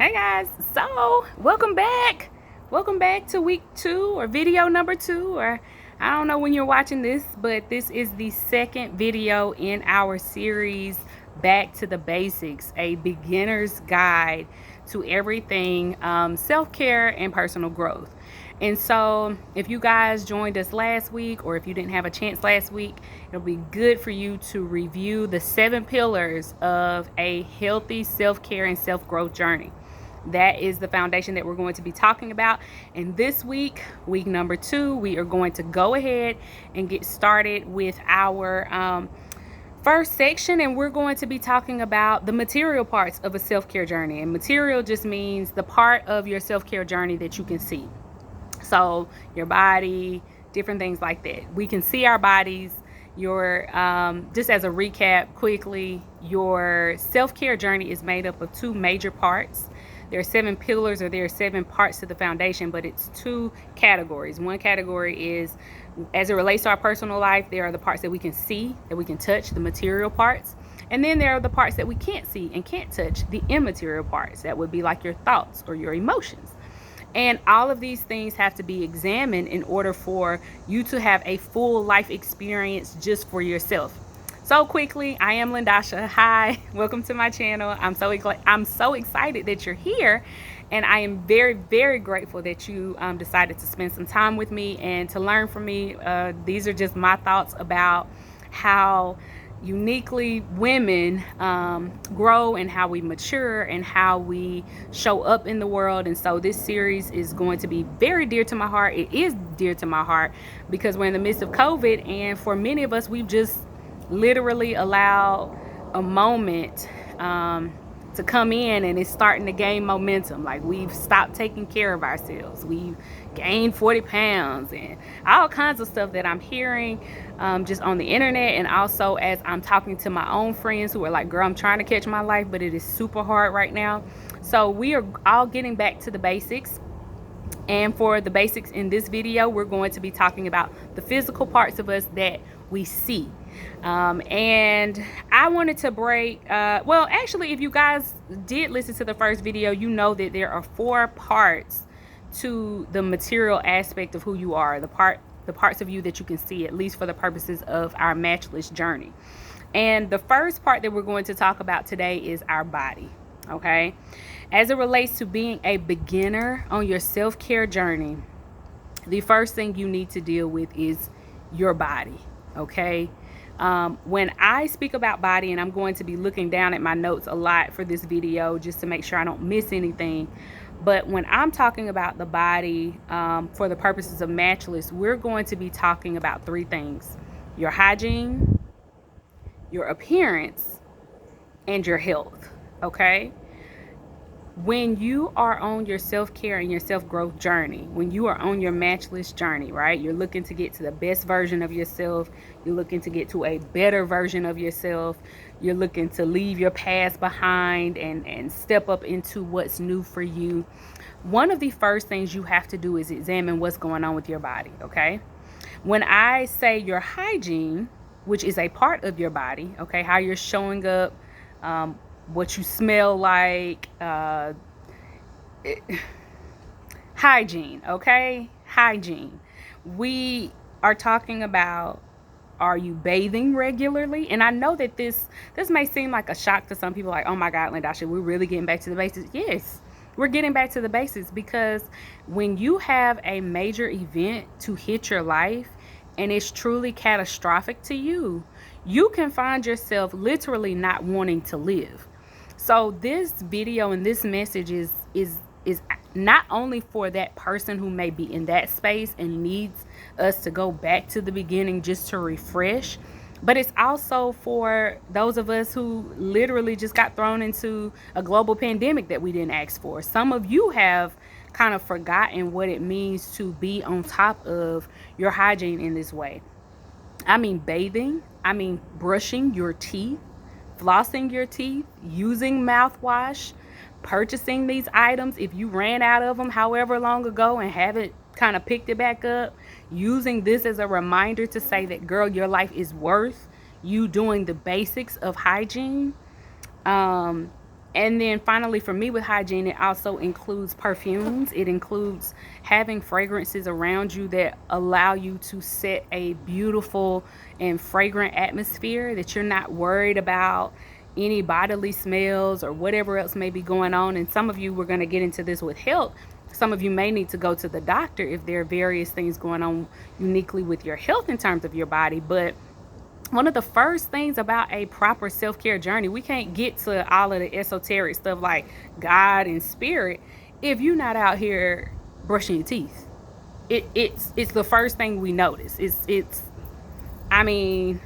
Hey guys, so welcome back to week 2 or video number 2, or I don't know when you're watching this, but this is the second video in our series Back to the Basics, a beginner's guide to everything self-care and personal growth. And so if you guys joined us last week, or if you didn't have a chance last week, it'll be good for you to review the 7 pillars of a healthy self-care and self-growth journey. That is the foundation that we're going to be talking about. And this week, week number 2, we are going to go ahead and get started with our first section, and we're going to be talking about the material parts of a self-care journey. And material just means the part of your self-care journey that you can see. So your body, different things like that. We can see our bodies. Your just as a recap quickly, your self-care journey is made up of 2 major parts. There are 7 pillars, or there are 7 parts to the foundation, but it's 2 categories. One category is, as it relates to our personal life, there are the parts that we can see, that we can touch, the material parts. And then there are the parts that we can't see and can't touch, the immaterial parts. That would be like your thoughts or your emotions. And all of these things have to be examined in order for you to have a full life experience just for yourself. So quickly, I am Lyndosha. Hi, welcome to my channel. I'm so excited that you're here, and I am very, very grateful that you decided to spend some time with me and to learn from me. These are just my thoughts about how uniquely women grow, and how we mature, and how we show up in the world. And so this series is going to be very dear to my heart. It is dear to my heart because we're in the midst of COVID, and for many of us, we've just literally allowed a moment to come in, and it's starting to gain momentum. Like, we've stopped taking care of ourselves. We've gained 40 pounds and all kinds of stuff that I'm hearing just on the internet, and also as I'm talking to my own friends who are like, girl, I'm trying to catch my life, but it is super hard right now. So we are all getting back to the basics. And for the basics in this video, we're going to be talking about the physical parts of us that we see. And I wanted to break, well, actually, if you guys did listen to the first video, you know that there are 4 parts to the material aspect of who you are, the parts of you that you can see, at least for the purposes of our matchless journey. And the first part that we're going to talk about today is our body. Okay, as it relates to being a beginner on your self-care journey, the first thing you need to deal with is your body. Okay, when I speak about body, and I'm going to be looking down at my notes a lot for this video just to make sure I don't miss anything, but when I'm talking about the body for the purposes of matchless, we're going to be talking about 3 things: your hygiene, your appearance, and your health. Okay, when you are on your self-care and your self-growth journey, when you are on your matchless journey, right, you're looking to get to the best version of yourself, you're looking to get to a better version of yourself, you're looking to leave your past behind and step up into what's new for you, one of the first things you have to do is examine what's going on with your body. Okay, when I say your hygiene, which is a part of your body, okay, how you're showing up, what you smell like, hygiene. Okay, hygiene. We are talking about, are you bathing regularly? And I know that this may seem like a shock to some people, like, oh my God, Lyndosha, we're really getting back to the basics. Yes, we're getting back to the basics, because when you have a major event to hit your life and it's truly catastrophic to you, you can find yourself literally not wanting to live. So this video and this message is not only for that person who may be in that space and needs us to go back to the beginning just to refresh, but it's also for those of us who literally just got thrown into a global pandemic that we didn't ask for. Some of you have kind of forgotten what it means to be on top of your hygiene in this way. I mean bathing, I mean brushing your teeth, flossing your teeth, using mouthwash, purchasing these items if you ran out of them however long ago and haven't kind of picked it back up, using this as a reminder to say that, girl, your life is worth you doing the basics of hygiene. And then finally, for me with hygiene, it also includes perfumes. It includes having fragrances around you that allow you to set a beautiful and fragrant atmosphere, that you're not worried about any bodily smells or whatever else may be going on. And some of you, we're going to get into this with health. Some of you may need to go to the doctor if there are various things going on uniquely with your health in terms of your body. But one of the first things about a proper self-care journey, we can't get to all of the esoteric stuff like God and spirit if you're not out here brushing your teeth. It's the first thing we notice. It's I mean,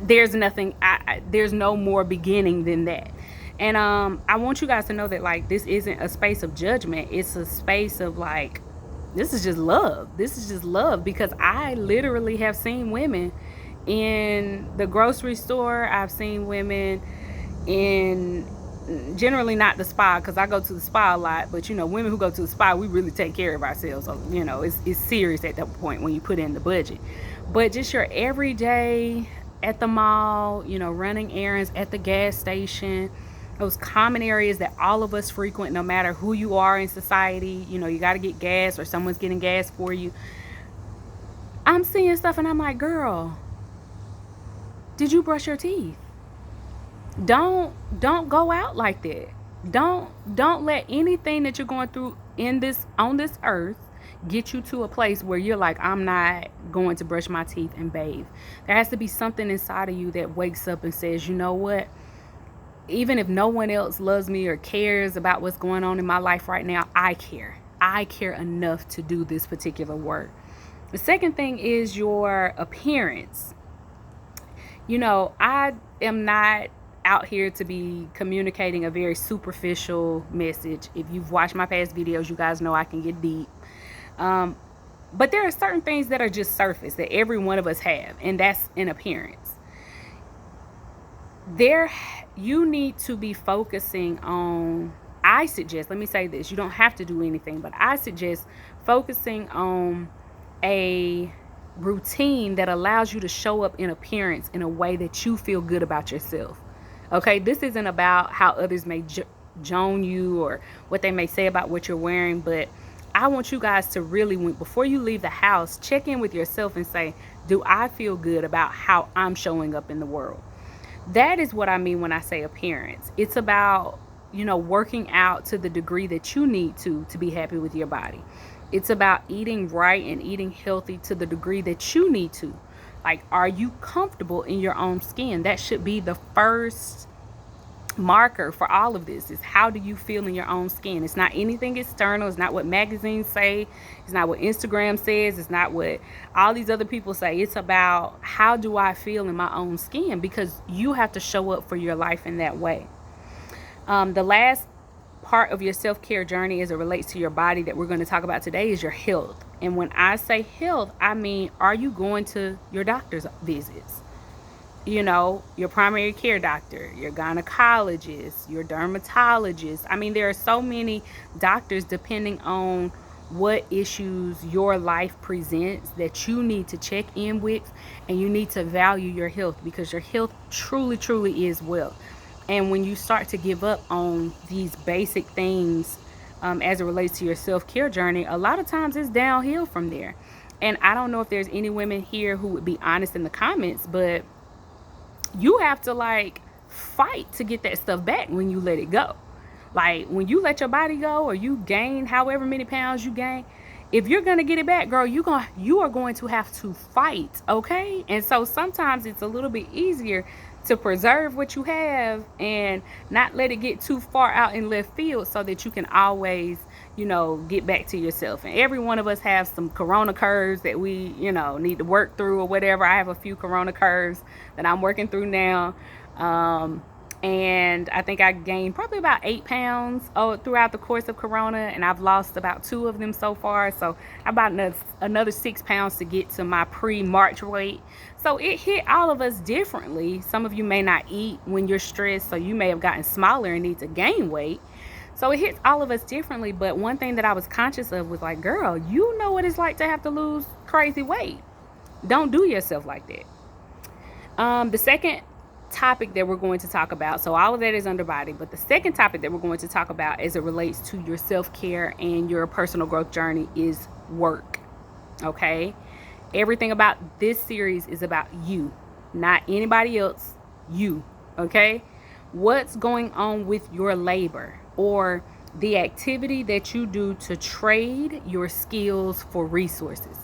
there's nothing, there's no more beginning than that. And I want you guys to know that, like, this isn't a space of judgment. It's a space of, like, this is just love. This is just love, because I literally have seen women in the grocery store. I've seen women in, generally not the spa, because I go to the spa a lot, but women who go to the spa, we really take care of ourselves. So it's serious at that point when you put in the budget. But just your everyday, at the mall, running errands, at the gas station, those common areas that all of us frequent, no matter who you are in society. You got to get gas or someone's getting gas for you. I'm seeing stuff and I'm like, girl, did you brush your teeth? Don't go out like that. Don't let anything that you're going through on this earth get you to a place where you're like, I'm not going to brush my teeth and bathe. There has to be something inside of you that wakes up and says, you know what? Even if no one else loves me or cares about what's going on in my life right now, I care. I care enough to do this particular work. The second thing is your appearance. I am not out here to be communicating a very superficial message. If you've watched my past videos, you guys know I can get deep. But there are certain things that are just surface that every one of us have, and that's an appearance. You need to be focusing on, I suggest, let me say this, you don't have to do anything, but I suggest focusing on a routine that allows you to show up in appearance in a way that you feel good about yourself. Okay, this isn't about how others may joan you or what they may say about what you're wearing, but I want you guys to really, before you leave the house, check in with yourself and say, do I feel good about how I'm showing up in the world? That is what I mean when I say appearance. It's about, working out to the degree that you need to be happy with your body. It's about eating right and eating healthy to the degree that you need to. Like, are you comfortable in your own skin? That should be the first marker for all of this, is how do you feel in your own skin. It's not anything external. It's not what magazines say. It's not what Instagram says. It's not what all these other people say. It's about, how do I feel in my own skin? Because you have to show up for your life in that way. The last part of your self-care journey as it relates to your body that we're going to talk about today is your health. And when I say health, I mean, are you going to your doctor's visits? Your primary care doctor, your gynecologist, your dermatologist. I mean, there are so many doctors depending on what issues your life presents that you need to check in with, and you need to value your health, because your health truly, truly is wealth. And when you start to give up on these basic things as it relates to your self-care journey, a lot of times it's downhill from there. And I don't know if there's any women here who would be honest in the comments, but you have to fight to get that stuff back when you let it go. Like, when you let your body go, or you gain however many pounds you gain, if you're gonna get it back, girl, you are going to have to fight. Okay. And so sometimes it's a little bit easier to preserve what you have and not let it get too far out in left field, so that you can always get back to yourself. And every one of us have some corona curves that we need to work through or whatever. I have a few corona curves that I'm working through now, and I think I gained probably about 8 pounds throughout the course of corona, and I've lost about 2 of them so far. So about another 6 pounds to get to my pre-March weight. So it hit all of us differently. Some of you may not eat when you're stressed, so you may have gotten smaller and need to gain weight. So it hits all of us differently. But one thing that I was conscious of was like, girl, you know what it's like to have to lose crazy weight. Don't do yourself like that. The second topic that we're going to talk about, so all of that is under body, but the second topic that we're going to talk about as it relates to your self-care and your personal growth journey is work. Okay? Everything about this series is about you, not anybody else, you. Okay? What's going on with your labor, or the activity that you do to trade your skills for resources.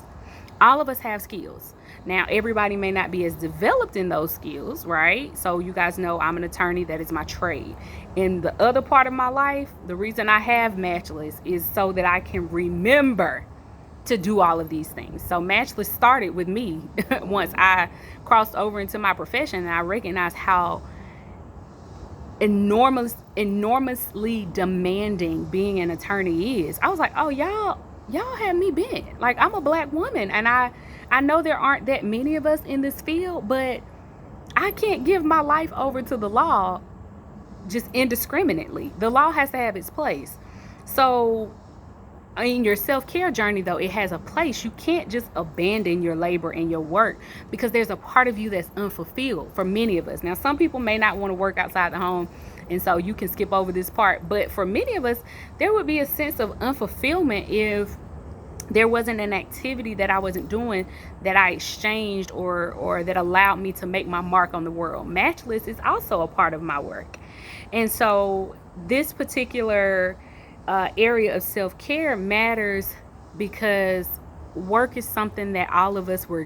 All of us have skills. Now, everybody may not be as developed in those skills, right? So you guys know I'm an attorney. That is my trade. In the other part of my life, the reason I have Matchless is so that I can remember to do all of these things. So Matchless started with me once I crossed over into my profession, and I recognized how enormously demanding being an attorney is. I was like, oh, y'all have me bent. Like, I'm a black woman, and I know there aren't that many of us in this field, but I can't give my life over to the law just indiscriminately. The law has to have its place. So in your self-care journey, though, it has a place. You can't just abandon your labor and your work, because there's a part of you that's unfulfilled for many of us. Now, some people may not want to work outside the home, and so you can skip over this part, but for many of us, there would be a sense of unfulfillment if there wasn't an activity that I wasn't doing that I exchanged or that allowed me to make my mark on the world. Matchless is also a part of my work. And so this particular area of self-care matters because work is something that all of us was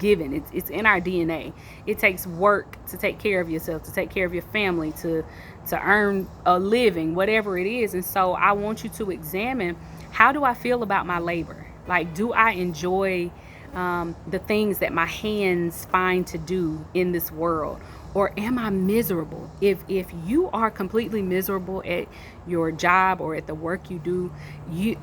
given. It's in our DNA. It takes work to take care of yourself, to take care of your family, to earn a living, whatever it is. And so I want you to examine, how do I feel about my labor? Like, do I enjoy the things that my hands find to do in this world? Or am I miserable? If you are completely miserable at your job or at the work you do, you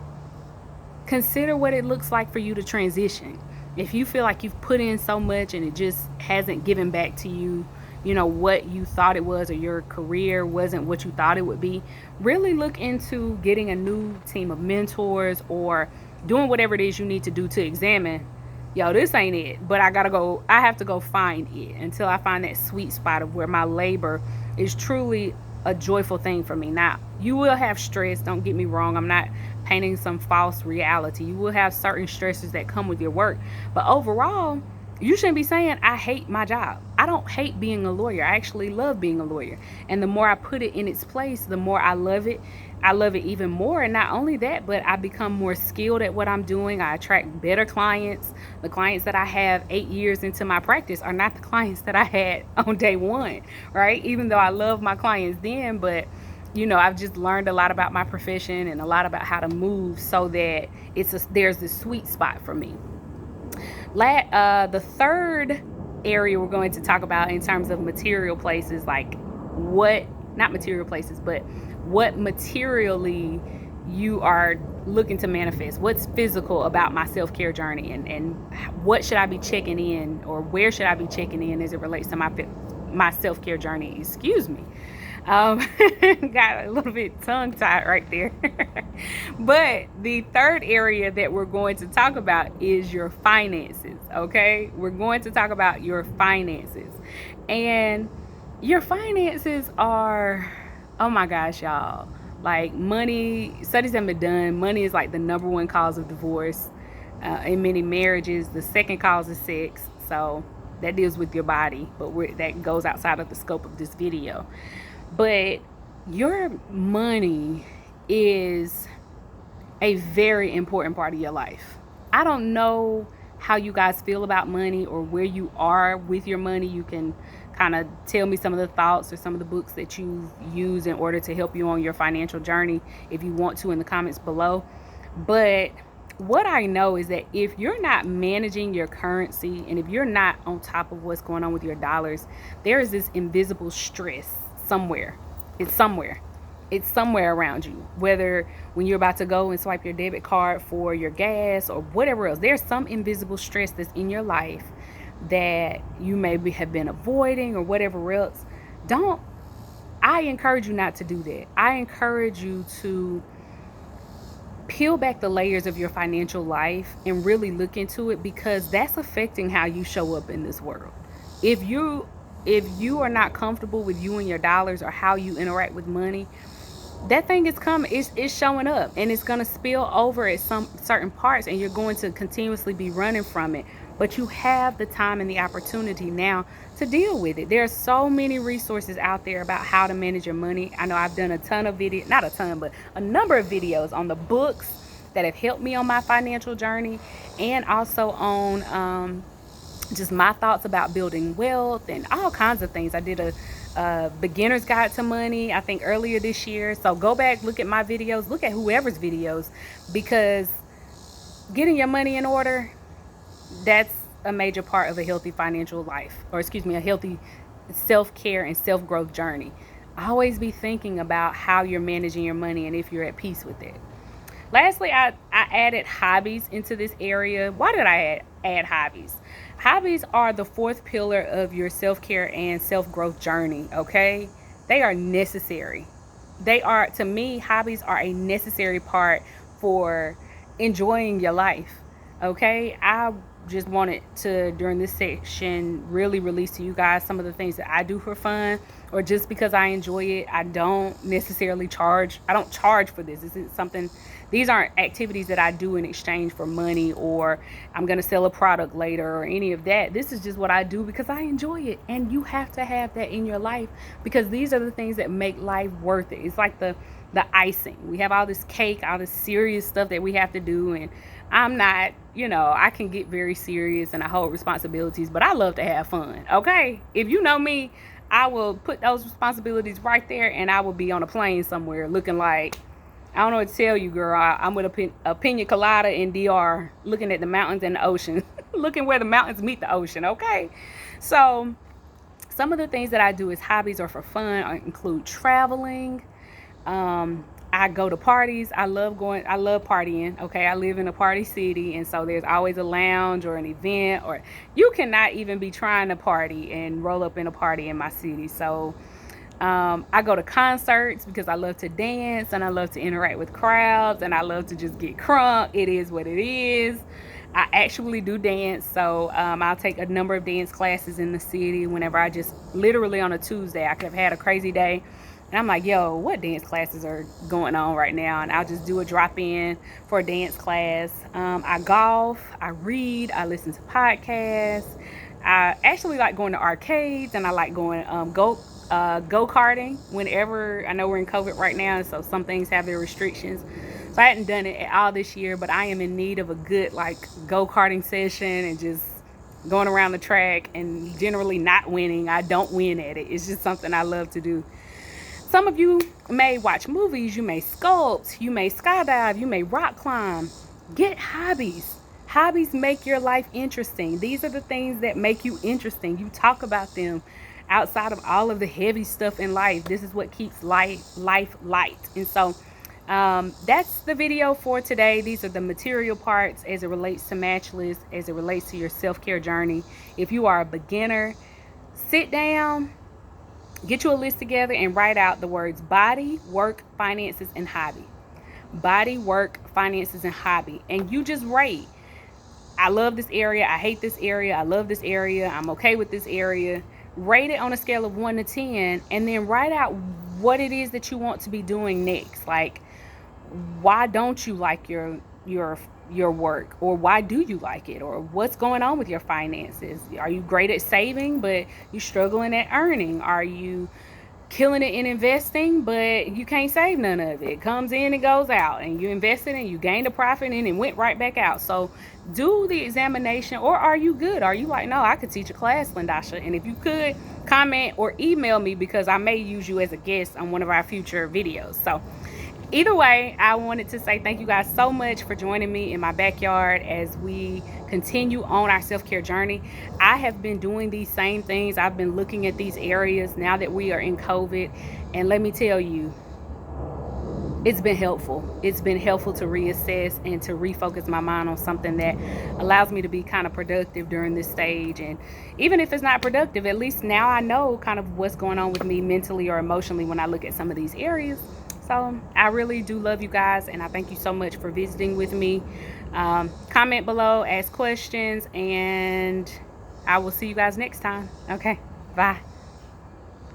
consider what it looks like for you to transition. If you feel like you've put in so much and it just hasn't given back to you, what you thought it was, or your career wasn't what you thought it would be, really look into getting a new team of mentors or doing whatever it is you need to do to examine, this ain't it, but I have to go find it until I find that sweet spot of where my labor is truly a joyful thing for me. Now, you will have stress, don't get me wrong. I'm not painting some false reality. You will have certain stresses that come with your work, but overall, you shouldn't be saying, I hate my job. I don't hate being a lawyer. I actually love being a lawyer. And the more I put it in its place, the more I love it. I love it even more. And not only that, but I become more skilled at what I'm doing. I attract better clients. The clients that I have 8 years into my practice are not the clients that I had on day one, right? Even though I love my clients then, but I've just learned a lot about my profession and a lot about how to move so that there's this sweet spot for me. The third area we're going to talk about in terms of material places, like not material places, but what materially you are looking to manifest. What's physical about my self-care journey, and what should I be checking in, or where should I be checking in as it relates to my self-care journey? Excuse me. Got a little bit tongue-tied right there. But the third area that we're going to talk about is your finances, okay? We're going to talk about your finances. And your finances are, oh my gosh, y'all. Like, money, studies have been done. Money is like the number one cause of divorce in many marriages. The second cause is sex. So that deals with your body, but that goes outside of the scope of this video. But your money is a very important part of your life. I don't know how you guys feel about money or where you are with your money. You can kind of tell me some of the thoughts or some of the books that you use in order to help you on your financial journey if you want to in the comments below. But what I know is that if you're not managing your currency and if you're not on top of what's going on with your dollars, there is this invisible stress somewhere. It's somewhere around you, whether when you're about to go and swipe your debit card for your gas or whatever else. There's some invisible stress that's in your life that you maybe have been avoiding or whatever else. I encourage you not to do that. I encourage you to peel back the layers of your financial life and really look into it, because that's affecting how you show up in this world. If you if you are not comfortable with you and your dollars or how you interact with money, that thing is coming, it's showing up, and it's going to spill over at some certain parts, and you're going to continuously be running from it. But you have the time and the opportunity now to deal with it. There are so many resources out there about how to manage your money. I know I've done a ton of video, not a ton, but a number of videos on the books that have helped me on my financial journey, and also on just my thoughts about building wealth and all kinds of things. I did a beginner's guide to money, I think earlier this year. So go back, look at my videos, look at whoever's videos, because getting your money in order, that's a major part of a healthy financial life, or excuse me, a healthy self-care and self-growth journey. Always be thinking about how you're managing your money and if you're at peace with it. Lastly, I added hobbies into this area. Why did I add hobbies? Hobbies are the fourth pillar of your self-care and self-growth journey, okay? They are necessary. They are, to me, hobbies are a necessary part for enjoying your life, okay? I just wanted to, during this section, really release to you guys some of the things that I do for fun, or just because I enjoy it. I don't necessarily charge. I don't charge for this. This isn't something, these aren't activities that I do in exchange for money, or I'm going to sell a product later, or any of that. This is just what I do because I enjoy it. And you have to have that in your life, because these are the things that make life worth it. It's like the icing. We have all this cake, all this serious stuff that we have to do, and I'm not, I can get very serious and I hold responsibilities, but I love to have fun, okay? If you know me, I will put those responsibilities right there, and I will be on a plane somewhere looking like, I don't know what to tell you, girl. I'm with a pina colada in DR, looking at the mountains and the ocean, looking where the mountains meet the ocean, okay? So some of the things that I do as hobbies or for fun include traveling. I go to parties. I love partying. Okay. I live in a party city. And so there's always a lounge or an event, or you cannot even be trying to party and roll up in a party in my city. So, I go to concerts because I love to dance and I love to interact with crowds and I love to just get crunk. It is what it is. I actually do dance. So, I'll take a number of dance classes in the city whenever I just literally on a Tuesday, I could have had a crazy day. And I'm like, yo, what dance classes are going on right now? And I'll just do a drop in for a dance class. I golf, I read, I listen to podcasts. I actually like going to arcades, and I like going go-karting whenever. I know we're in COVID right now, so some things have their restrictions. So I hadn't done it at all this year, but I am in need of a good go-karting session and just going around the track, and generally not winning. I don't win at it. It's just something I love to do. Some of you may watch movies, you may sculpt, you may skydive, you may rock climb. Get hobbies. Hobbies make your life interesting. These are the things that make you interesting. You talk about them outside of all of the heavy stuff in life. This is what keeps life light. And so that's the video for today. These are the material parts as it relates to Matchless, as it relates to your self-care journey. If you are a beginner, sit down, get you a list together and write out the words body, work, finances, and hobby. Body, work, finances, and hobby. And you just rate. I love this area. I hate this area. I love this area. I'm okay with this area. Rate it on a scale of 1 to 10, and then write out what it is that you want to be doing next. Like, why don't you like your work, or why do you like it, or what's going on with your finances? Are you great at saving but you're struggling at earning? Are you killing it in investing but you can't save none of it? It comes in and goes out, and you invested and you gained a profit and it went right back out. So do the examination. Or are you good? Are you like, no, I could teach a class, Lyndosha? And if you could, comment or email me, because I may use you as a guest on one of our future videos. So either way, I wanted to say thank you guys so much for joining me in my backyard as we continue on our self-care journey. I have been doing these same things. I've been looking at these areas now that we are in COVID. And let me tell you, it's been helpful. It's been helpful to reassess and to refocus my mind on something that allows me to be kind of productive during this stage. And even if it's not productive, at least now I know kind of what's going on with me mentally or emotionally when I look at some of these areas. So I really do love you guys, and I thank you so much for visiting with me. Comment below, ask questions, and I will see you guys next time. Okay, bye.